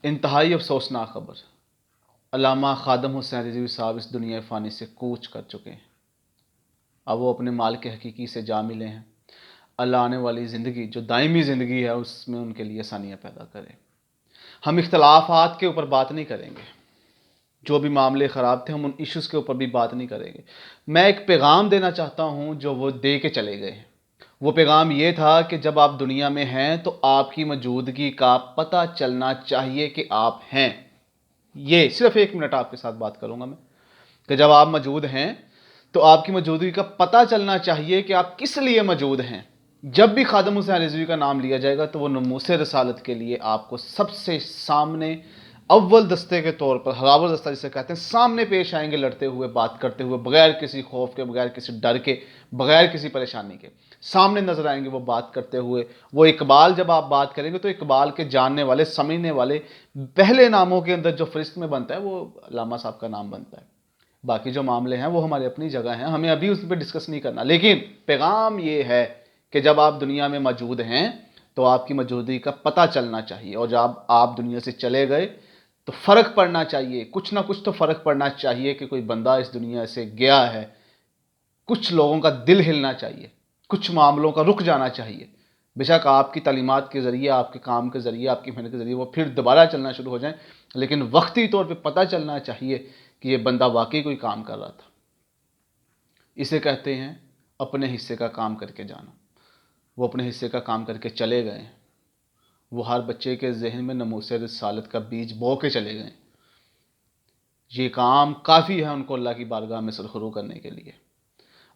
انتہائی افسوسناک خبر، علامہ خادم حسین رضوی صاحب اس دنیا فانی سے کوچ کر چکے ہیں۔ اب وہ اپنے مالک حقیقی سے جا ملے ہیں۔ اللہ آنے والی زندگی جو دائمی زندگی ہے اس میں ان کے لیے آسانیاں پیدا کرے۔ ہم اختلافات کے اوپر بات نہیں کریں گے، جو بھی معاملے خراب تھے ہم ان ایشوز کے اوپر بھی بات نہیں کریں گے۔ میں ایک پیغام دینا چاہتا ہوں جو وہ دے کے چلے گئے ہیں۔ وہ پیغام یہ تھا کہ جب آپ دنیا میں ہیں تو آپ کی موجودگی کا پتہ چلنا چاہیے کہ آپ ہیں۔ یہ صرف 1 منٹ آپ کے ساتھ بات کروں گا میں، کہ جب آپ موجود ہیں تو آپ کی موجودگی کا پتہ چلنا چاہیے کہ آپ کس لیے موجود ہیں۔ جب بھی خادم حسین رضوی کا نام لیا جائے گا تو وہ نموس رسالت کے لیے آپ کو سب سے سامنے اول دستے کے طور پر، ہراول دستہ جسے کہتے ہیں، سامنے پیش آئیں گے، لڑتے ہوئے، بات کرتے ہوئے، بغیر کسی خوف کے، بغیر کسی ڈر کے، بغیر کسی پریشانی کے سامنے نظر آئیں گے وہ بات کرتے ہوئے۔ وہ اقبال جب آپ بات کریں گے تو اقبال کے جاننے والے، سمجھنے والے پہلے ناموں کے اندر جو فہرست میں بنتا ہے وہ علامہ صاحب کا نام بنتا ہے۔ باقی جو معاملے ہیں وہ ہماری اپنی جگہ ہیں، ہمیں ابھی اس پہ ڈسکس نہیں کرنا، لیکن پیغام یہ ہے کہ جب آپ دنیا میں موجود ہیں تو آپ کی موجودگی کا پتہ چلنا چاہیے، اور جب آپ دنیا سے چلے گئے تو فرق پڑنا چاہیے، کچھ نہ کچھ تو فرق پڑنا چاہیے کہ کوئی بندہ اس دنیا سے گیا ہے۔ کچھ لوگوں کا دل ہلنا چاہیے، کچھ معاملوں کا رک جانا چاہیے۔ بے شک آپ کی تعلیمات کے ذریعے، آپ کے کام کے ذریعے، آپ کی محنت کے ذریعے وہ پھر دوبارہ چلنا شروع ہو جائیں، لیکن وقتی طور پہ پتہ چلنا چاہیے کہ یہ بندہ واقعی کوئی کام کر رہا تھا۔ اسے کہتے ہیں اپنے حصے کا کام کر کے جانا۔ وہ اپنے حصے کا کام کر کے چلے گئے ہیں۔ وہ ہر بچے کے ذہن میں ناموس رسالت کا بیج بو کے چلے گئے۔ یہ کام کافی ہے ان کو اللہ کی بارگاہ میں سرخرو کرنے کے لیے۔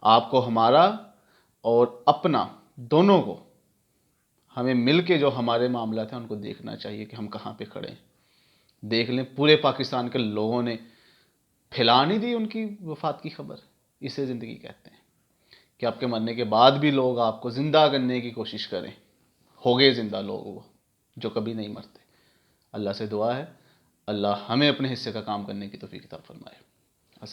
آپ کو ہمارا اور اپنا دونوں کو، ہمیں مل کے جو ہمارے معاملات ہیں ان کو دیکھنا چاہیے کہ ہم کہاں پہ کھڑے ہیں۔ دیکھ لیں پورے پاکستان کے لوگوں نے پھیلا نہیں دی ان کی وفات کی خبر۔ اسے زندگی کہتے ہیں کہ آپ کے مرنے کے بعد بھی لوگ آپ کو زندہ کرنے کی کوشش کریں۔ ہو گئے زندہ لوگ وہ جو کبھی نہیں مرتے۔ اللہ سے دعا ہے اللہ ہمیں اپنے حصے کا کام کرنے کی توفیق عطا فرمائے۔